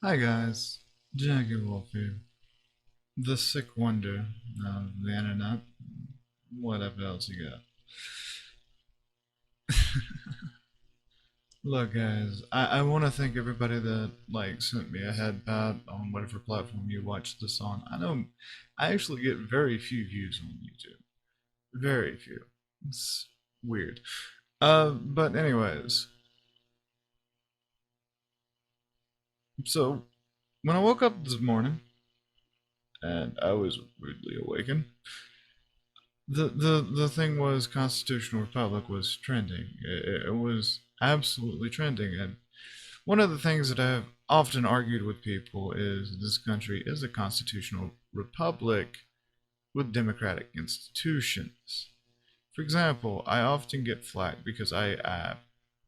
Hi guys, Jackie Wolf here, the sick wonder of the internet. Whatever else you got. Look, guys, I want to thank everybody that sent me a head pat on whatever platform you watched this on. I know I actually get very few views on YouTube, very few. It's weird. But anyways, so when I woke up this morning and I was rudely awakened, the thing was constitutional republic was trending. It was absolutely trending, and one of the things that I've often argued with people is this country is a constitutional republic with democratic institutions. For example, I often get flack because I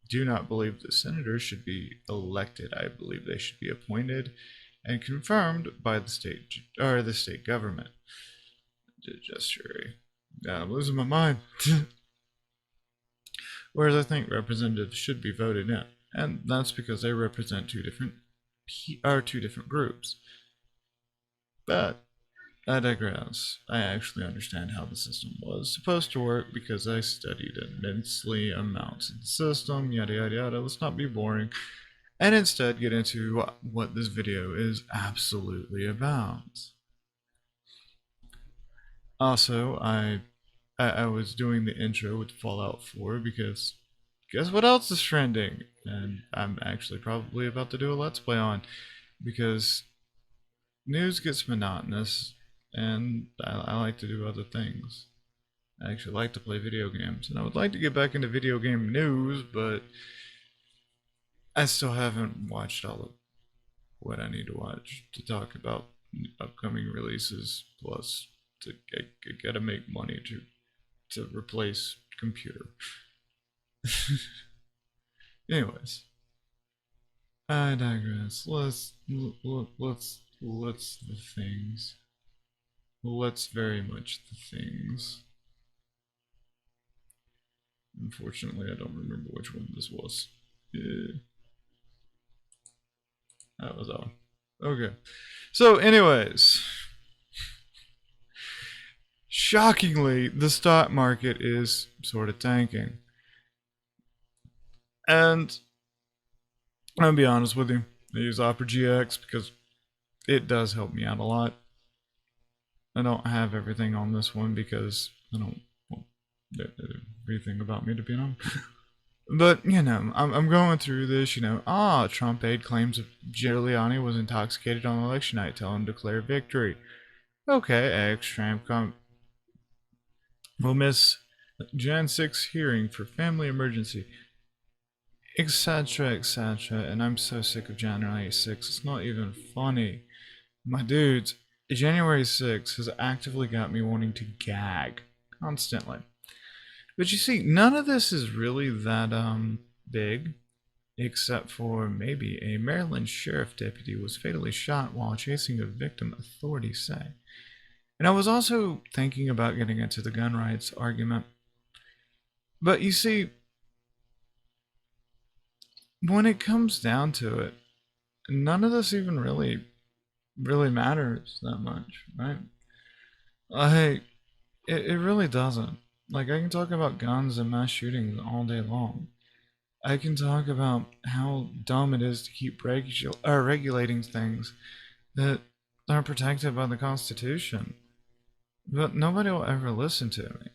do not believe that senators should be elected. I believe they should be appointed and confirmed by the state government. Just sure. I'm losing my mind. Whereas I think representatives should be voted in, and that's because they represent two different groups. But I digress. I actually understand how the system was supposed to work because I studied immensely amounts of the system. Yada yada yada. Let's not be boring, and instead get into what this video is absolutely about. Also, I was doing the intro with Fallout 4 because guess what else is trending? And I'm actually probably about to do a Let's Play on because news gets monotonous and I like to do other things. I actually like to play video games and I would like to get back into video game news, but I still haven't watched all of what I need to watch to talk about upcoming releases. Plus, I gotta make money to replace computer. Anyways, I digress. Let's the things. Let's very much the things. Unfortunately, I don't remember which one this was. Yeah, that was all. Okay. So, anyways, shockingly, the stock market is sort of tanking. And I'm gonna be honest with you, I use Opera GX because it does help me out a lot. I don't have everything on this one because I don't want everything about me to be on. But, I'm going through this, Trump aide claims Giuliani was intoxicated on election night. Tell him to declare victory. Okay, ex-Trump will miss Jan 6 hearing for family emergency, etc., etc. And I'm so sick of January 6. It's not even funny. My dudes, January 6 has actively got me wanting to gag constantly. But you see, none of this is really that big, except for maybe a Maryland sheriff deputy was fatally shot while chasing a victim, authorities say. And I was also thinking about getting into the gun rights argument. But you see, when it comes down to it, none of this even really matters that much, right? Like, it really doesn't. Like, I can talk about guns and mass shootings all day long. I can talk about how dumb it is to keep regulating things that are protected by the Constitution. But nobody will ever listen to me.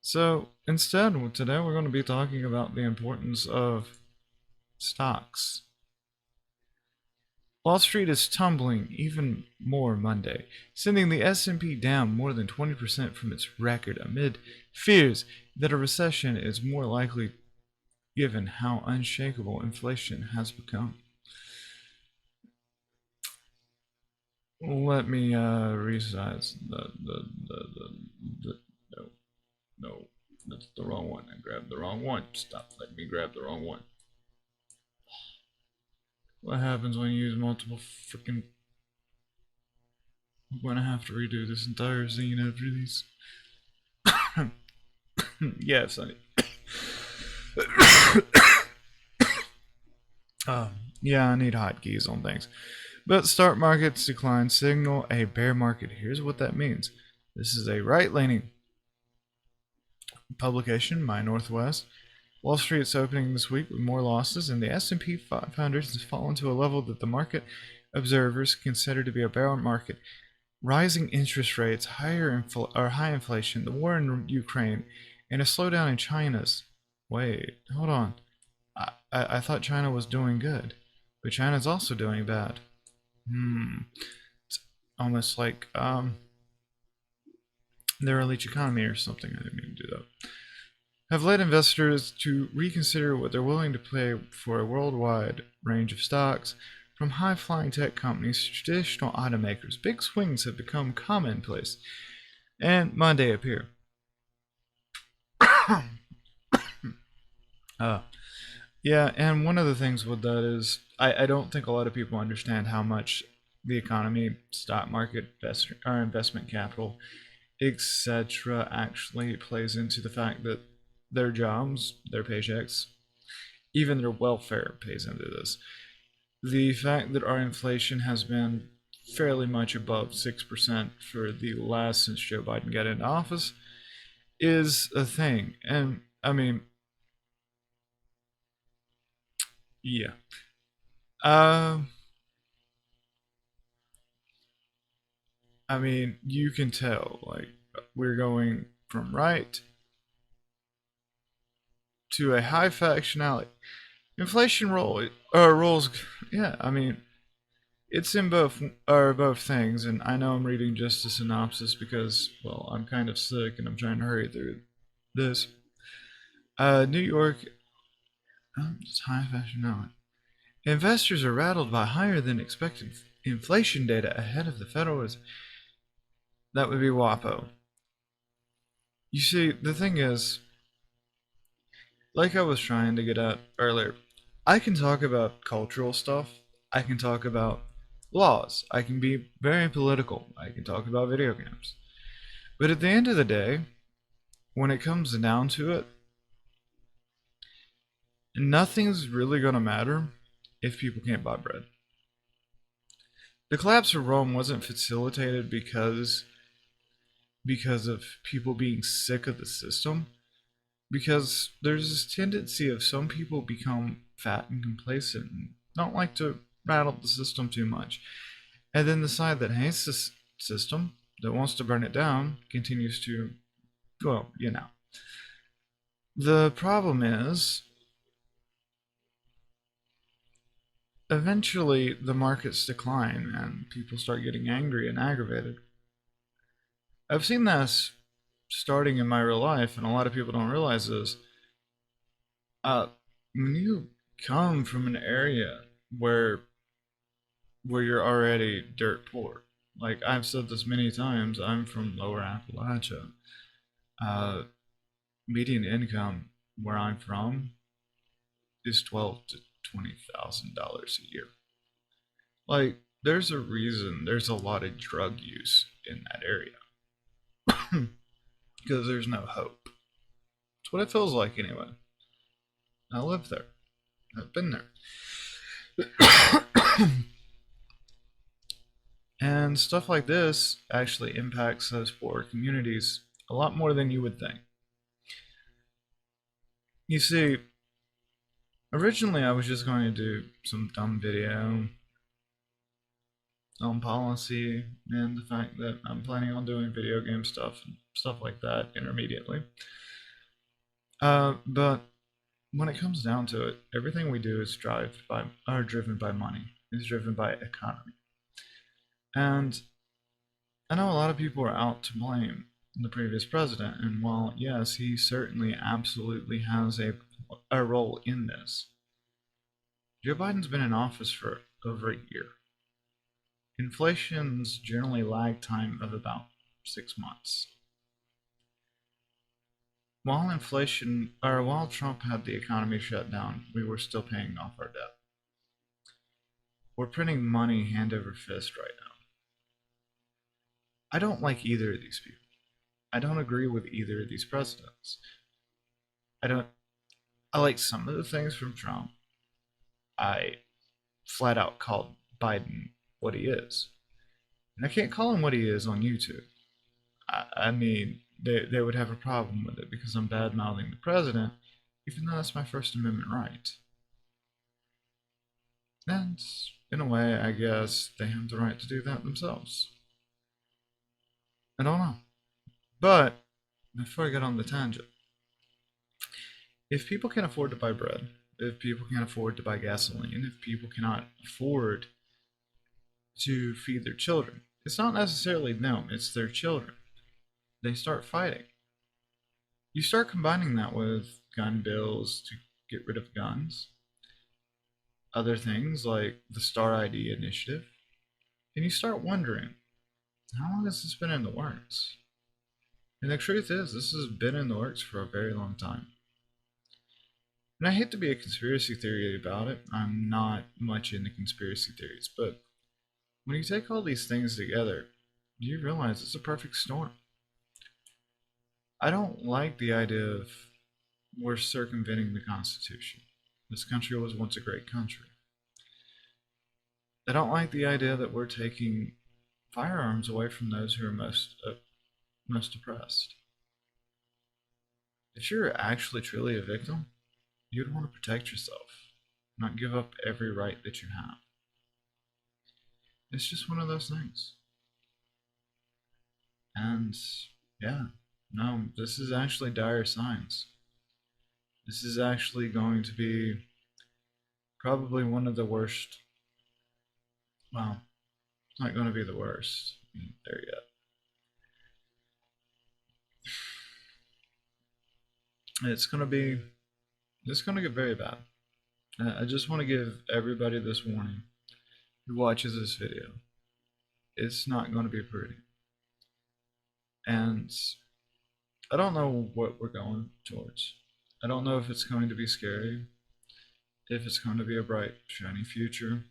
So instead, today we're going to be talking about the importance of stocks. Wall Street is tumbling even more Monday, sending the S&P down more than 20% from its record amid fears that a recession is more likely given how unshakable inflation has become. Let me resize the no, no, that's the wrong one. I grabbed the wrong one. Stop letting me grab the wrong one. What happens when you use multiple freaking... I'm gonna have to redo this entire scene after these. Yes, I... Yeah, I need hotkeys on things. But stock markets decline signal a bear market. Here's what that means. This is a right-leaning publication, My Northwest. Wall Street's opening this week with more losses, and the S&P 500 has fallen to a level that the market observers consider to be a bear market. Rising interest rates, high inflation, the war in Ukraine, and a slowdown in China's. Wait, hold on. I thought China was doing good, but China's also doing bad. It's almost like their elite economy or something. I didn't mean to do that. Have led investors to reconsider what they're willing to pay for a worldwide range of stocks, from high-flying tech companies to traditional automakers. Big swings have become commonplace, and Monday appear. uh, yeah, and one of the things with that is I don't think a lot of people understand how much the economy, stock market, or investment capital, etc., actually plays into the fact that their jobs, their paychecks, even their welfare pays into this. The fact that our inflation has been fairly much above 6% for the last since Joe Biden got into office is a thing. And I mean, yeah. Uh, I mean, you can tell, like, we're going from right to a high factionality. Inflation rolls, yeah, I mean, it's in both things, and I know I'm reading just a synopsis because, well, I'm kind of sick and I'm trying to hurry through this. New York, it's high fashion now. Investors are rattled by higher than expected inflation data ahead of the Federal Reserve. That would be WAPO. You see, the thing is, like I was trying to get at earlier, I can talk about cultural stuff. I can talk about laws. I can be very political. I can talk about video games. But at the end of the day, when it comes down to it, nothing's really going to matter if people can't buy bread. The collapse of Rome wasn't facilitated because of people being sick of the system, because there's this tendency of some people become fat and complacent and don't like to rattle the system too much. And then the side that hates the system, that wants to burn it down, continues to, well, you know. The problem is, eventually the markets decline and people start getting angry and aggravated. I've seen this starting in my real life, and a lot of people don't realize this. Uh, when you come from an area where you're already dirt poor, like I've said this many times, I'm from Lower Appalachia. Uh, Median income where I'm from is $12,000 to $20,000 a year. Like, there's a reason there's a lot of drug use in that area because there's no hope. It's what it feels like anyway. I live there. I've been there. And stuff like this actually impacts those poor communities a lot more than you would think. You see, originally I was just going to do some dumb video on policy and the fact that I'm planning on doing video game stuff and stuff like that intermediately. But when it comes down to it, everything we do is driven by money, is driven by economy. And I know a lot of people are out to blame the previous president, and while yes, he certainly absolutely has a role in this, Joe Biden's been in office for over a year. Inflation's generally lag time of about 6 months. While Trump had the economy shut down, we were still paying off our debt. We're printing money hand over fist right now. I don't like either of these people. I don't agree with either of these presidents. I don't. I like some of the things from Trump. I flat out called Biden what he is. And I can't call him what he is on YouTube. I mean, they would have a problem with it because I'm bad mouthing the president, even though that's my First Amendment right. And in a way, I guess they have the right to do that themselves. I don't know. But before I get on the tangent, if people can afford to buy bread, if people can afford to buy gasoline, if people cannot afford to feed their children, it's not necessarily them, it's their children. They start fighting. You start combining that with gun bills to get rid of guns, other things like the Star ID initiative, and you start wondering, how long has this been in the works? And the truth is, this has been in the works for a very long time. And I hate to be a conspiracy theory about it. I'm not much into conspiracy theories, but when you take all these things together, you realize it's a perfect storm. I don't like the idea of we're circumventing the Constitution. This country was once a great country. I don't like the idea that we're taking firearms away from those who are most oppressed. If you're actually truly a victim, you'd want to protect yourself, not give up every right that you have. It's just one of those things. And yeah, no, this is actually dire signs. This is actually going to be probably one of the worst. Well, it's not going to be the worst there yet. It's going to be. It's going to get very bad. I just want to give everybody this warning who watches this video. It's not going to be pretty. And I don't know what we're going towards. I don't know if it's going to be scary, if it's going to be a bright, shiny future.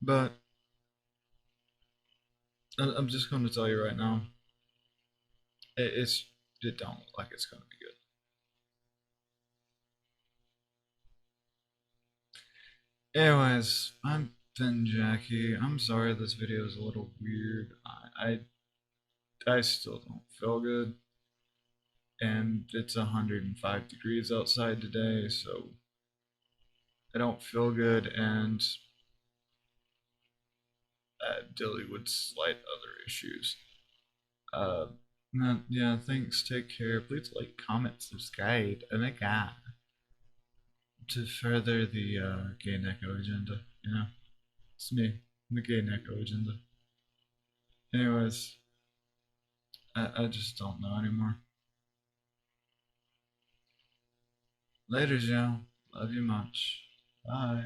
But I'm just going to tell you right now, it don't look like it's going to be good. Anyways, I'm been Jackie. I'm sorry this video is a little weird. I still don't feel good, and it's 105 degrees outside today, so I don't feel good, and Dilly would slight other issues. Uh, yeah, thanks. Take care. Please like, comment, subscribe, and my god, to further the gay Neko agenda. You know, it's me, the gay Neko agenda. Anyways, I just don't know anymore. Later, Joe. Love you much. Bye.